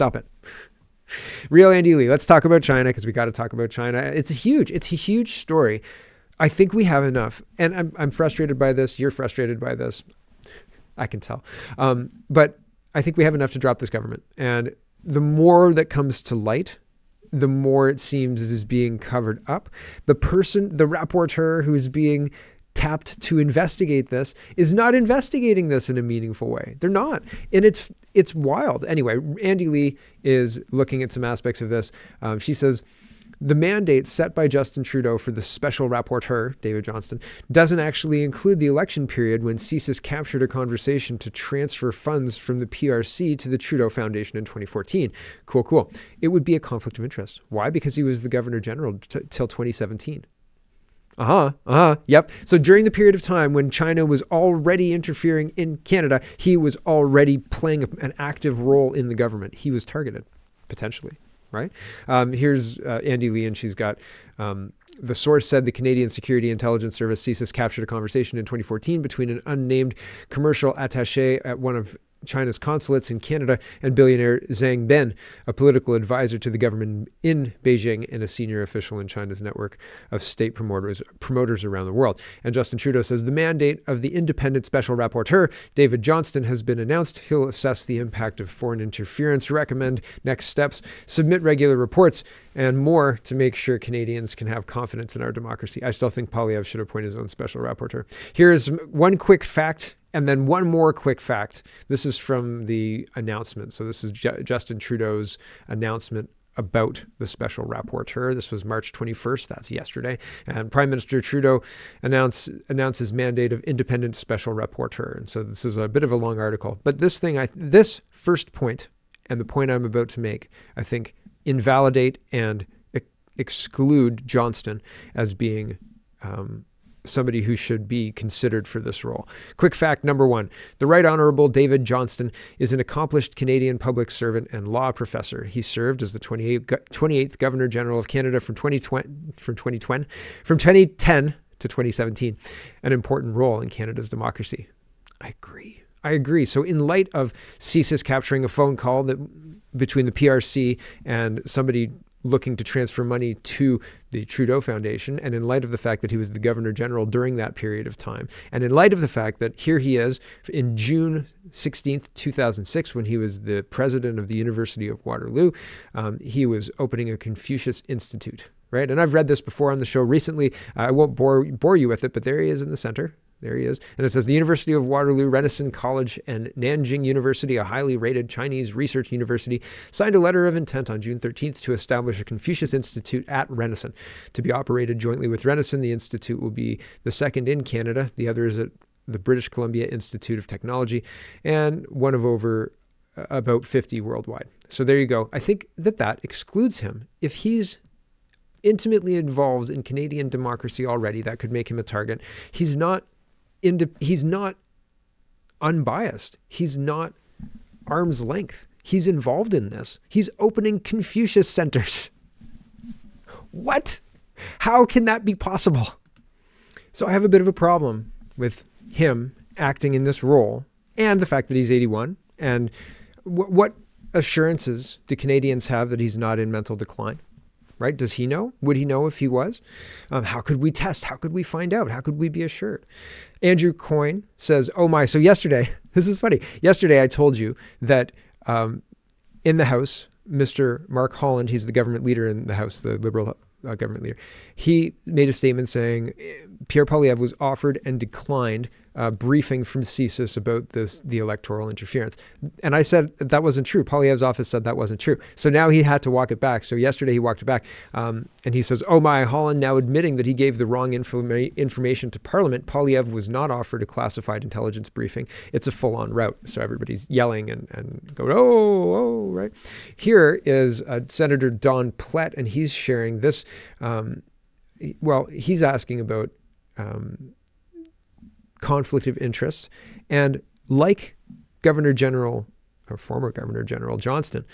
Stop it. Real Andy Lee. Let's talk about China because we got to talk about China. It's a huge story. I think we have enough. And I'm frustrated by this. You're frustrated by this. I can tell. But I think we have enough to drop this government. And the more that comes to light, the more it seems is being covered up. The rapporteur who's being tapped to investigate this is not investigating this in a meaningful way. They're not. And it's wild. Anyway, Andy Lee is looking at some aspects of this. She says, the mandate set by Justin Trudeau for the special rapporteur, David Johnston, doesn't actually include the election period when CSIS captured a conversation to transfer funds from the PRC to the Trudeau Foundation in 2014. Cool. It would be a conflict of interest. Why? Because he was the Governor General till 2017. Yep. So during the period of time when China was already interfering in Canada, he was already playing an active role in the government. He was targeted, potentially. Right? Here's Andy Lee, and she's got the source said the Canadian Security Intelligence Service CSIS captured a conversation in 2014 between an unnamed commercial attaché at one of China's consulates in Canada and billionaire Zhang Ben, a political advisor to the government in Beijing and a senior official in China's network of state promoters around the world. And Justin Trudeau says the mandate of the independent special rapporteur, David Johnston, has been announced. He'll assess the impact of foreign interference, recommend next steps, submit regular reports, and more to make sure Canadians can have confidence in our democracy. I still think Poilievre should appoint his own special rapporteur. Here's one quick fact. And then one more quick fact. This is from the announcement. So this is Justin Trudeau's announcement about the special rapporteur. This was March 21st. That's yesterday. And Prime Minister Trudeau announces mandate of independent special rapporteur. And so this is a bit of a long article. But this first point, and the point I'm about to make, I think invalidate and exclude Johnston as being somebody who should be considered for this role. Quick fact number one, the Right Honourable David Johnston is an accomplished Canadian public servant and law professor. He served as the 28th Governor General of Canada from 2010 to 2017, an important role in Canada's democracy. I agree. So in light of CSIS capturing a phone call between the PRC and somebody looking to transfer money to the Trudeau Foundation, and in light of the fact that he was the Governor General during that period of time, and in light of the fact that here he is in June 16th, 2006, when he was the president of the University of Waterloo, he was opening a Confucius Institute, right? And I've read this before on the show recently. I won't bore you with it, but there he is in the center. There he is. And it says the University of Waterloo, Renison College, and Nanjing University, a highly rated Chinese research university, signed a letter of intent on June 13th to establish a Confucius Institute at Renison. To be operated jointly with Renison, the institute will be the second in Canada. The other is at the British Columbia Institute of Technology, and one of over about 50 worldwide. So there you go. I think that excludes him. If he's intimately involved in Canadian democracy already, that could make him a target. He's not unbiased. He's not arm's length. He's involved in this. He's opening Confucius centers. What? How can that be possible? So I have a bit of a problem with him acting in this role and the fact that he's 81. And what assurances do Canadians have that he's not in mental decline? Right? Does he know? Would he know if he was? How could we test? How could we find out? How could we be assured? Andrew Coyne says, oh my, so yesterday, this is funny. Yesterday I told you that in the House, Mr. Mark Holland, he's the government leader in the House, the Liberal government leader, he made a statement saying Pierre Poilievre was offered and declined a briefing from CSIS about the electoral interference. And I said that wasn't true. Poilievre's office said that wasn't true. So now he had to walk it back. So yesterday he walked it back. And he says, oh my, Holland now admitting that he gave the wrong information to Parliament. Poilievre was not offered a classified intelligence briefing. It's a full-on route. So everybody's yelling and going, oh, right. Here is Senator Don Plett, and he's sharing this. He's asking about conflict of interest. And like Governor General or former Governor General Johnston,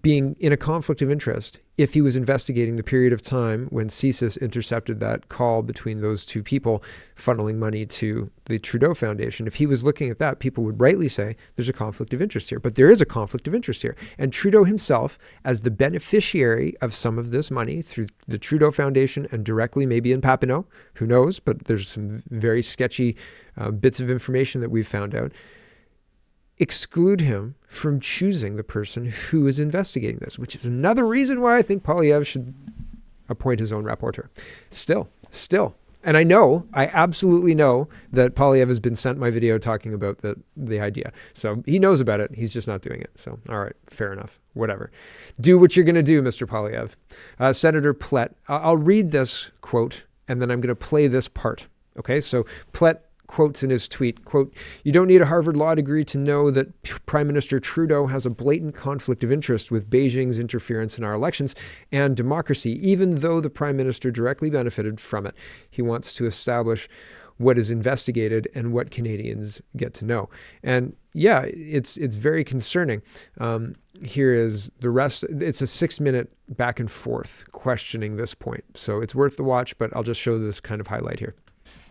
being in a conflict of interest if he was investigating the period of time when CSIS intercepted that call between those two people funneling money to the Trudeau Foundation. If he was looking at that, people would rightly say there's a conflict of interest here. But there is a conflict of interest here. And Trudeau himself, as the beneficiary of some of this money through the Trudeau Foundation and directly maybe in Papineau, who knows, but there's some very sketchy bits of information that we've found out, exclude him from choosing the person who is investigating this, which is another reason why I think Poilievre should appoint his own rapporteur. Still. And I absolutely know that Poilievre has been sent my video talking about the idea. So he knows about it. He's just not doing it. So, all right, fair enough. Whatever. Do what you're going to do, Mr. Poilievre. Senator Plett, I'll read this quote, and then I'm going to play this part. Okay, so Plett quotes in his tweet, quote, "You don't need a Harvard law degree to know that Prime Minister Trudeau has a blatant conflict of interest with Beijing's interference in our elections and democracy, even though the Prime Minister directly benefited from it. He wants to establish what is investigated and what Canadians get to know." And yeah, it's very concerning. Here is the rest. It's a 6-minute back and forth questioning this point. So it's worth the watch, but I'll just show this kind of highlight here.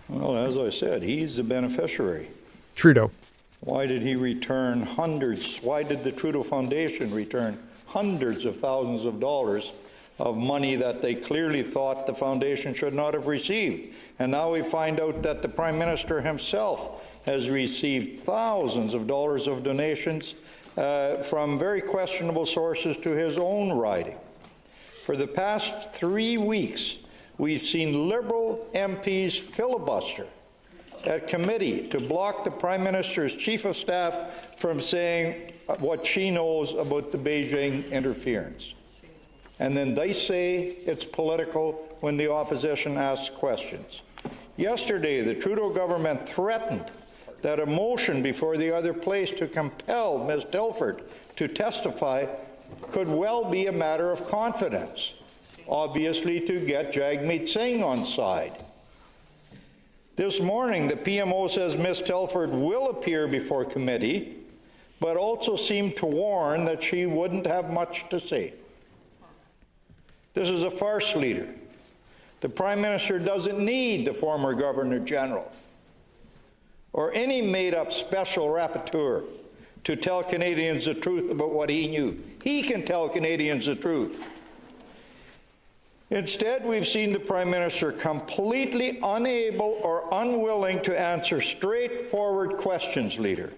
Well, as I said, he's the beneficiary. Trudeau. Why did he return hundreds? Why did the Trudeau Foundation return hundreds of thousands of dollars of money that they clearly thought the foundation should not have received? And now we find out that the Prime Minister himself has received thousands of dollars of donations from very questionable sources to his own riding. For the past 3 weeks, we've seen Liberal MPs filibuster at committee to block the Prime Minister's Chief of Staff from saying what she knows about the Beijing interference. And then they say it's political when the opposition asks questions. Yesterday, the Trudeau government threatened that a motion before the other place to compel Ms. Telford to testify could well be a matter of confidence, obviously to get Jagmeet Singh on side. This morning, the PMO says Ms. Telford will appear before committee, but also seemed to warn that she wouldn't have much to say. This is a farce, leader. The Prime Minister doesn't need the former Governor General or any made-up special rapporteur to tell Canadians the truth about what he knew. He can tell Canadians the truth. Instead, we've seen the Prime Minister completely unable or unwilling to answer straightforward questions, leader.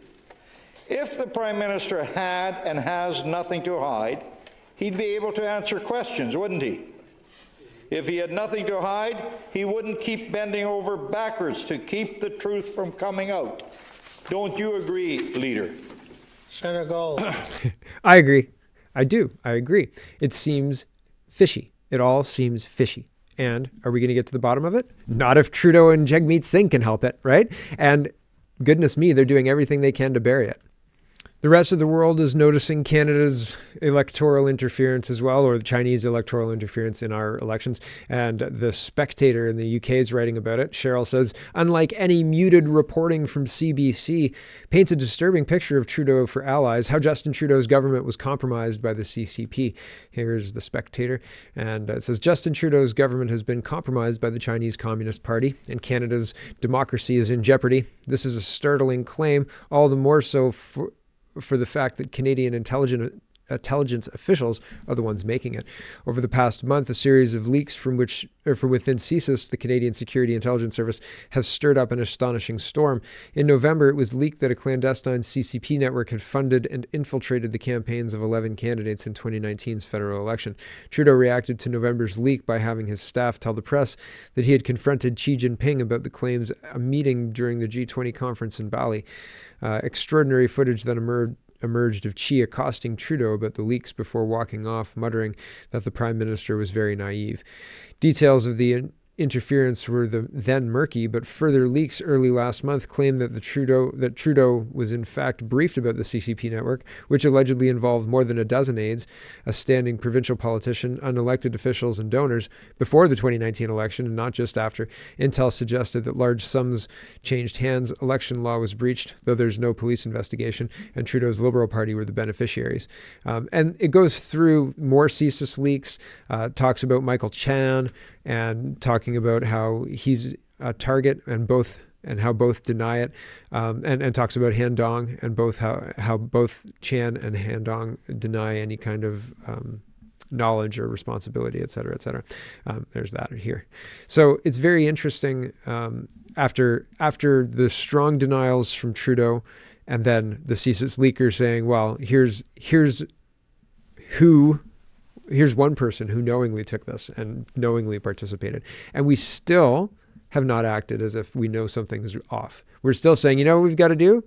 If the Prime Minister had and has nothing to hide, he'd be able to answer questions, wouldn't he? If he had nothing to hide, he wouldn't keep bending over backwards to keep the truth from coming out. Don't you agree, leader? Senator Gold. I agree. I do. I agree. It seems fishy. It all seems fishy. And are we going to get to the bottom of it? Not if Trudeau and Jagmeet Singh can help it, right? And goodness me, they're doing everything they can to bury it. The rest of the world is noticing Canada's electoral interference as well, or the Chinese electoral interference in our elections. And the Spectator in the UK is writing about it. Cheryl says, unlike any muted reporting from CBC, paints a disturbing picture of Trudeau for allies, how Justin Trudeau's government was compromised by the CCP. Here's the Spectator. And it says, Justin Trudeau's government has been compromised by the Chinese Communist Party, and Canada's democracy is in jeopardy. This is a startling claim, all the more so for the fact that Canadian intelligence officials are the ones making it. Over the past month, a series of leaks from within CSIS, the Canadian Security Intelligence Service, has stirred up an astonishing storm. In November, it was leaked that a clandestine CCP network had funded and infiltrated the campaigns of 11 candidates in 2019's federal election. Trudeau reacted to November's leak by having his staff tell the press that he had confronted Xi Jinping about the claims at a meeting during the G20 conference in Bali. Extraordinary footage then emerged of Xi accosting Trudeau about the leaks before walking off, muttering that the Prime Minister was very naive. Details of the interference were then murky, but further leaks early last month claimed that Trudeau was in fact briefed about the CCP network, which allegedly involved more than a dozen aides, a standing provincial politician, unelected officials, and donors before the 2019 election, and not just after. Intel suggested that large sums changed hands, election law was breached, though there's no police investigation, and Trudeau's Liberal Party were the beneficiaries. And it goes through more CSIS leaks, talks about Michael Chan, and talking about how he's a target and how both deny it, and talks about Han Dong and how both Chan and Han Dong deny any kind of knowledge or responsibility, et cetera, et cetera. There's that here. So it's very interesting after the strong denials from Trudeau, and then the CSIS leaker saying, well, here's one person who knowingly took this and knowingly participated. And we still have not acted as if we know something's off. We're still saying, what we've got to do?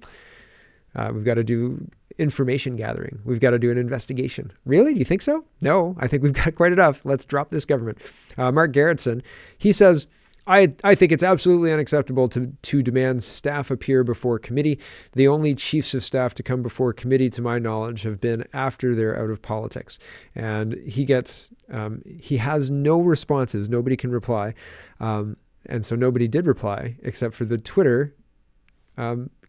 We've got to do information gathering. We've got to do an investigation. Really? Do you think so? No, I think we've got quite enough. Let's drop this government. Mark Garrettson, he says, I think it's absolutely unacceptable to demand staff appear before committee. The only chiefs of staff to come before committee, to my knowledge, have been after they're out of politics. And he has no responses. Nobody can reply. And so nobody did reply except for the Twitter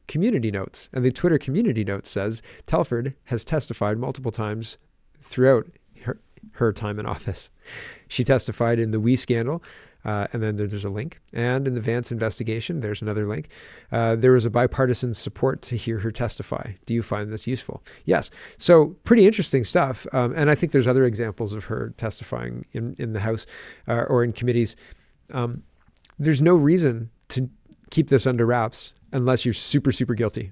community notes. And the Twitter community note says, Telford has testified multiple times throughout her time in office. She testified in the Wee scandal. And then there's a link. And in the Vance investigation, there's another link. There was a bipartisan support to hear her testify. Do you find this useful? Yes. So pretty interesting stuff. And I think there's other examples of her testifying in the House or in committees. There's no reason to keep this under wraps unless you're super, super guilty.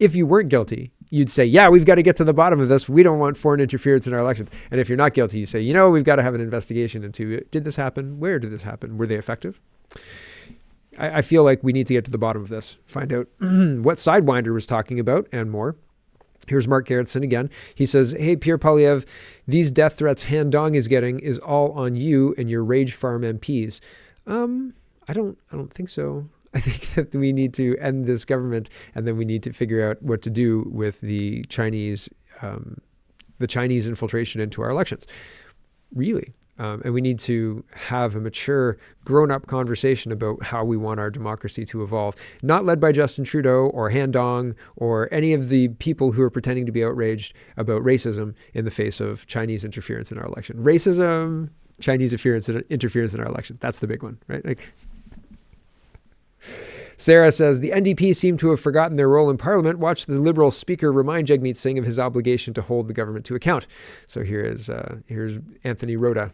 If you weren't guilty, you'd say, yeah, we've got to get to the bottom of this. We don't want foreign interference in our elections. And if you're not guilty, you say, we've got to have an investigation into, did this happen? Where did this happen? Were they effective? I feel like we need to get to the bottom of this, find out what Sidewinder was talking about and more. Here's Mark Garrettson again. He says, hey, Pierre Poilievre, these death threats Han Dong is getting is all on you and your rage farm MPs. I don't think so. I think that we need to end this government, and then we need to figure out what to do with the Chinese infiltration into our elections. Really. And we need to have a mature, grown-up conversation about how we want our democracy to evolve. Not led by Justin Trudeau or Han Dong or any of the people who are pretending to be outraged about racism in the face of Chinese interference in our election. Racism, Chinese interference in our election. That's the big one, right? Sarah says, the NDP seem to have forgotten their role in Parliament. Watch the Liberal Speaker remind Jagmeet Singh of his obligation to hold the government to account. So here's Anthony Rhoda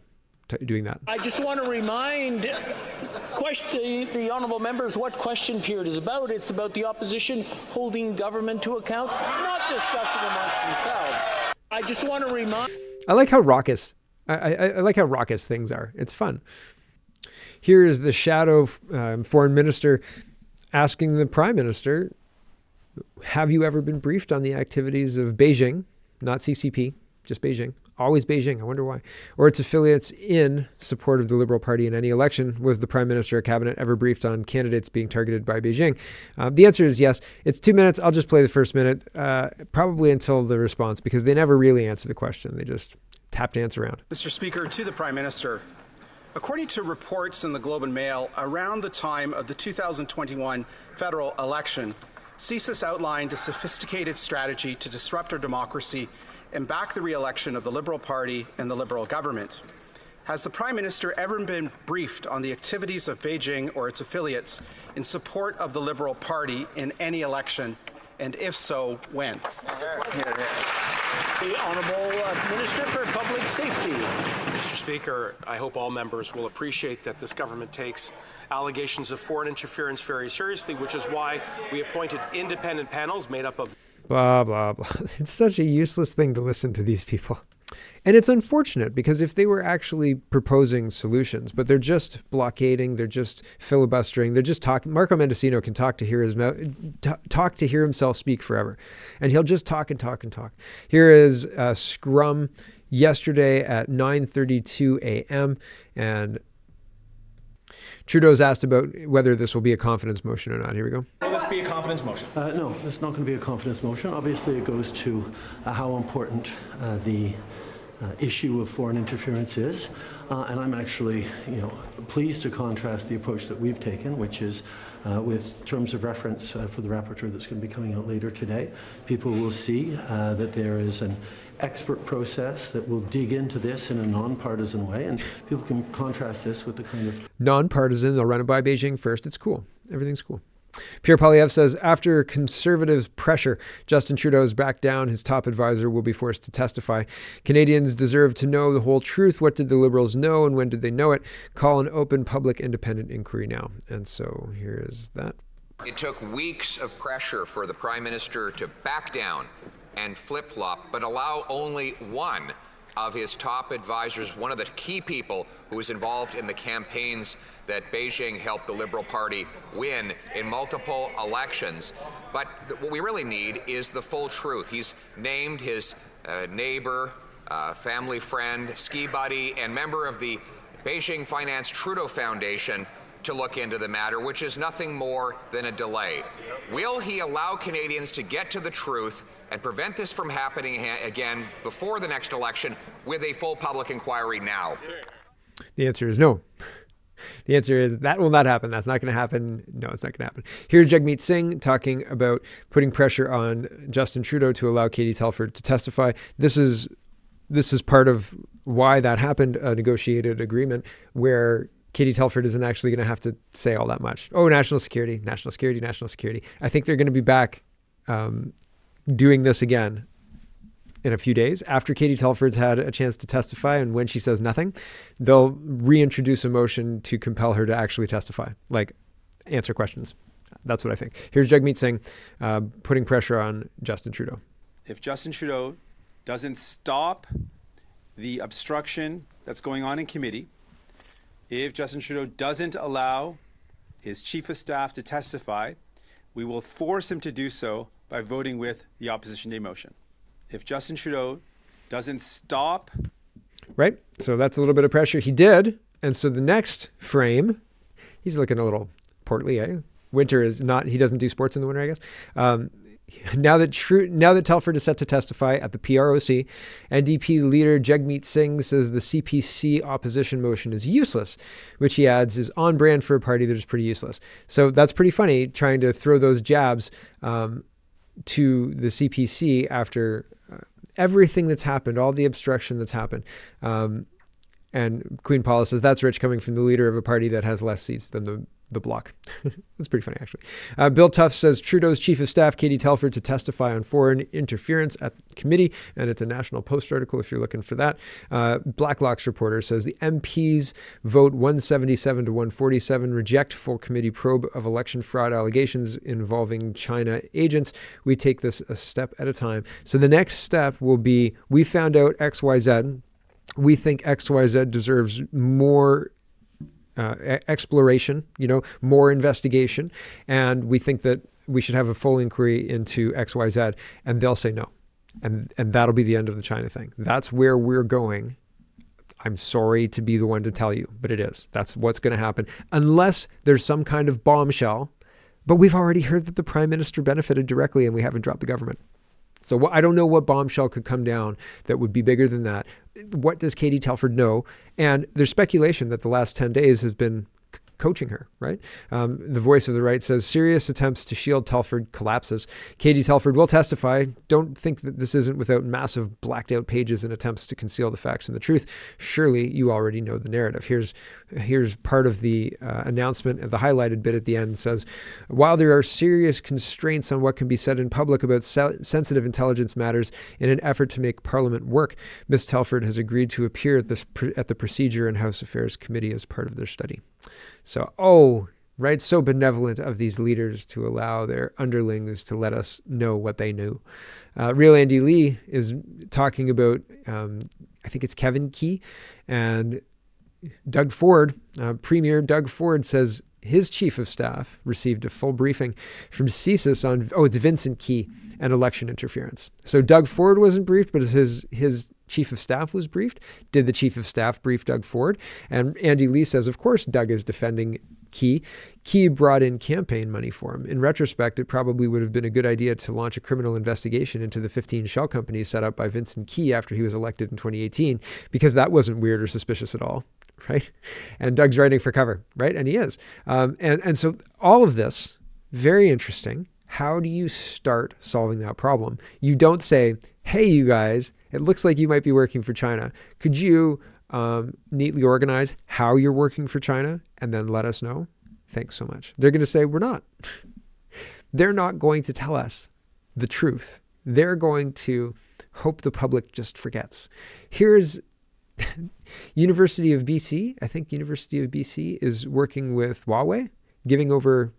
doing that. I just want to remind the honourable members what question period is about. It's about the opposition holding government to account, not discussing amongst themselves. I just want to remind... I like how raucous. I like how raucous things are. It's fun. Here is the shadow foreign minister asking the prime minister, have you ever been briefed on the activities of Beijing, not CCP, just Beijing, always Beijing, I wonder why, or its affiliates in support of the Liberal Party in any election? Was the prime minister or cabinet ever briefed on candidates being targeted by Beijing? The answer is yes. It's 2 minutes. I'll just play the first minute, probably until the response, because they never really answer the question. They just tap dance around. Mr. Speaker, to the Prime Minister. According to reports in the Globe and Mail, around the time of the 2021 federal election, CSIS outlined a sophisticated strategy to disrupt our democracy and back the re-election of the Liberal Party and the Liberal government. Has the Prime Minister ever been briefed on the activities of Beijing or its affiliates in support of the Liberal Party in any election, and if so, when? The Honourable Minister for Public Safety. Mr. Speaker, I hope all members will appreciate that this government takes allegations of foreign interference very seriously, which is why we appointed independent panels made up of... Blah, blah, blah. It's such a useless thing to listen to these people. And it's unfortunate because if they were actually proposing solutions, but they're just blockading, they're just filibustering, they're just talking. Marco Mendocino can talk to hear himself speak forever, and he'll just talk and talk and talk. Here is Scrum yesterday at 9:32 a.m. and Trudeau's asked about whether this will be a confidence motion or not. Here we go. Will this be a confidence motion? No, it's not going to be a confidence motion. Obviously, it goes to how important the issue of foreign interference is, and I'm actually, pleased to contrast the approach that we've taken, which is with terms of reference for the rapporteur that's going to be coming out later today. People will see that there is an expert process that will dig into this in a non-partisan way, and people can contrast this with the kind of non-partisan. They'll run it by Beijing first. It's cool. Everything's cool. Pierre Poilievre says, after conservative pressure, Justin Trudeau's backed down. His top advisor will be forced to testify. Canadians deserve to know the whole truth. What did the Liberals know and when did they know it? Call an open, public, independent inquiry now. And so here is that. It took weeks of pressure for the Prime Minister to back down and flip-flop, but allow only one of his top advisors, one of the key people who was involved in the campaigns that Beijing helped the Liberal Party win in multiple elections. But what we really need is the full truth. He's named his neighbor, family friend, ski buddy, and member of the Beijing Finance Trudeau Foundation to look into the matter, which is nothing more than a delay. Will he allow Canadians to get to the truth and prevent this from happening again before the next election with a full public inquiry now? The answer is no. The answer is that will not happen. That's not going to happen. No, it's not going to happen. Here's Jagmeet Singh talking about putting pressure on Justin Trudeau to allow Katie Telford to testify. This is part of why that happened, a negotiated agreement where Katie Telford isn't actually going to have to say all that much. Oh, national security, national security, national security. I think they're going to be back doing this again in a few days after Katie Telford's had a chance to testify, and when she says nothing, they'll reintroduce a motion to compel her to actually testify, like answer questions. That's what I think. Here's Jagmeet Singh putting pressure on Justin Trudeau. If Justin Trudeau doesn't stop the obstruction that's going on in committee, if Justin Trudeau doesn't allow his chief of staff to testify, we will force him to do so by voting with the opposition day motion. If Justin Trudeau doesn't stop... Right? So that's a little bit of pressure. He did. And so the next frame, he's looking a little portly, eh? Winter is not, he doesn't do sports in the winter, I guess. Now that Telford is set to testify at the PROC, NDP leader Jagmeet Singh says the CPC opposition motion is useless, which he adds is on brand for a party that is pretty useless. So that's pretty funny, trying to throw those jabs to the CPC after everything that's happened, all the obstruction that's happened. And Queen Paula says that's rich coming from the leader of a party that has less seats than the Bloc. That's pretty funny, actually. Bill Tufts says Trudeau's chief of staff, Katie Telford, to testify on foreign interference at the committee. And it's a National Post article if you're looking for that. Blacklock's reporter says the MPs vote 177 to 147, reject full committee probe of election fraud allegations involving China agents. We take this a step at a time. So the next step will be, we found out XYZ. We think XYZ deserves more exploration, more investigation. And we think that we should have a full inquiry into XYZ, and they'll say no. And that'll be the end of the China thing. That's where we're going. I'm sorry to be the one to tell you, but it is. That's what's going to happen unless there's some kind of bombshell. But we've already heard that the Prime Minister benefited directly and we haven't dropped the government. So I don't know what bombshell could come down that would be bigger than that. What does Katie Telford know? And there's speculation that the last 10 days has been coaching her, right? The voice of the right says serious attempts to shield Telford collapses. Katie Telford will testify. Don't think that this isn't without massive blacked out pages and attempts to conceal the facts and the truth. Surely you already know the narrative. Here's part of the announcement, and the highlighted bit at the end says, while there are serious constraints on what can be said in public about sensitive intelligence matters in an effort to make Parliament work, Ms. Telford has agreed to appear at the Procedure and House Affairs Committee as part of their study. So, right, so benevolent of these leaders to allow their underlings to let us know what they knew. Real Andy Lee is talking about, I think it's Kevin Key, and Doug Ford, Premier Doug Ford says, his chief of staff received a full briefing from CSIS on, it's Vincent Key and election interference. So Doug Ford wasn't briefed, but his chief of staff was briefed. Did the chief of staff brief Doug Ford? And Andy Lee says, of course, Doug is defending Key. Key brought in campaign money for him. In retrospect, it probably would have been a good idea to launch a criminal investigation into the 15 shell companies set up by Vincent Key after he was elected in 2018, because that wasn't weird or suspicious at all, right? And Doug's writing for cover, right? And he is. And so all of this, very interesting. How do you start solving that problem? You don't say, hey, you guys, it looks like you might be working for China. Could you neatly organize how you're working for China and then let us know? Thanks so much. They're going to say, we're not. They're not going to tell us the truth. They're going to hope the public just forgets. Here's University of BC. I think University of BC is working with Huawei, giving over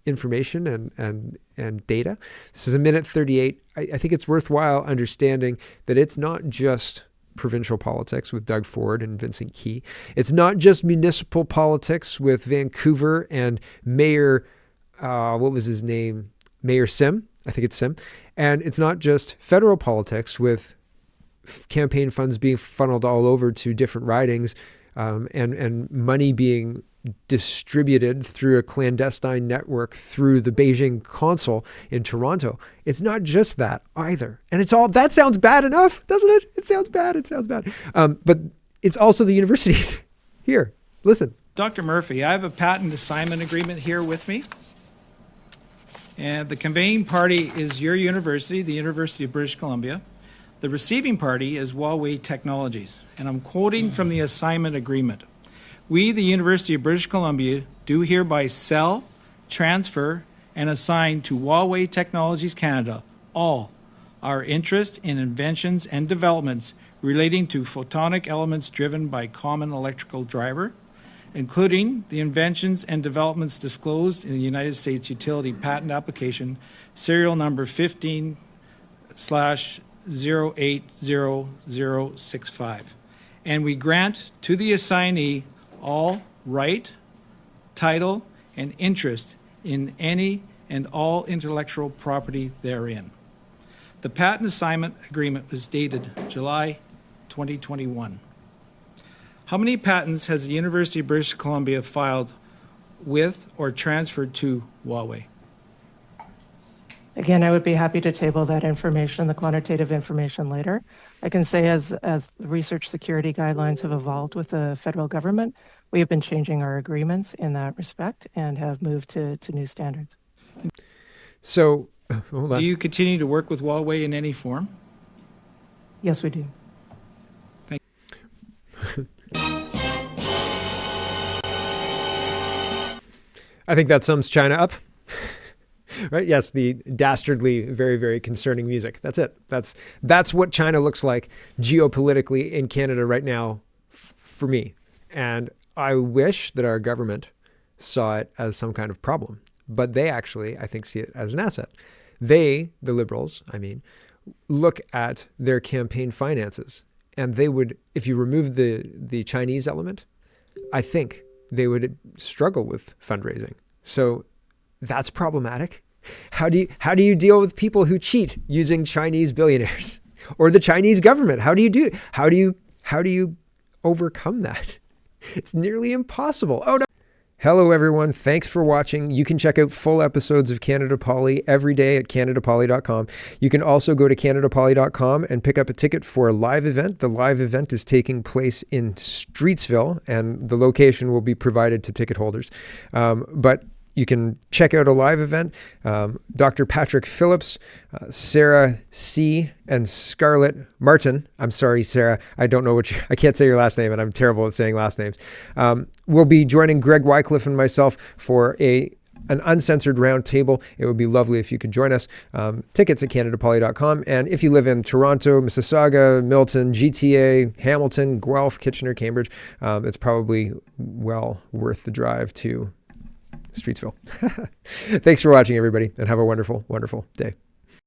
information and data. This is a minute 38. I think it's worthwhile understanding that it's not just provincial politics with Doug Ford and Vincent Key. It's not just municipal politics with Vancouver and Mayor, what was his name? Mayor Sim. I think it's Sim. And it's not just federal politics with campaign funds being funneled all over to different ridings and money being distributed through a clandestine network through the Beijing consul in Toronto. It's not just that either. And it's all, that sounds bad enough, doesn't it? It sounds bad. It sounds bad. But it's also the universities. Here, listen. Dr. Murphy, I have a patent assignment agreement here with me. And the conveying party is your university, the University of British Columbia. The receiving party is Huawei Technologies. And I'm quoting from the assignment agreement. We, the University of British Columbia, do hereby sell, transfer, and assign to Huawei Technologies Canada all our interest in inventions and developments relating to photonic elements driven by common electrical driver, including the inventions and developments disclosed in the United States Utility Patent Application, serial number 15/080065. And we grant to the assignee all right, title, and interest in any and all intellectual property therein. The patent assignment agreement was dated July 2021. How many patents has the University of British Columbia filed with or transferred to Huawei? Again, I would be happy to table that information, the quantitative information later. I can say as the research security guidelines have evolved with the federal government, we have been changing our agreements in that respect and have moved to new standards. So, hold on. Do you continue to work with Huawei in any form? Yes, we do. Thank you. I think that sums China up. Right? Yes, the dastardly, very, very concerning music. That's it. That's what China looks like geopolitically in Canada right now for me. And I wish that our government saw it as some kind of problem, but they actually, I think, see it as an asset. They, the Liberals, I mean, look at their campaign finances, and they would, if you remove the Chinese element, I think they would struggle with fundraising. So that's problematic. How do you deal with people who cheat using Chinese billionaires or the Chinese government? How do you overcome that? It's nearly impossible. Oh no. Hello everyone. Thanks for watching. You can check out full episodes of Canada Poly every day at canadapoly.com. You can also go to canadapoly.com and pick up a ticket for a live event. The live event is taking place in Streetsville and the location will be provided to ticket holders. But you can check out a live event. Dr. Patrick Phillips, Sarah C., and Scarlett Martin. I'm sorry, Sarah. I don't know I can't say your last name, and I'm terrible at saying last names. We'll be joining Greg Wycliffe and myself for an uncensored round table. It would be lovely if you could join us. Tickets at canadapoly.com. And if you live in Toronto, Mississauga, Milton, GTA, Hamilton, Guelph, Kitchener, Cambridge, it's probably well worth the drive to Streetsville. Thanks for watching, everybody, and have a wonderful, wonderful day.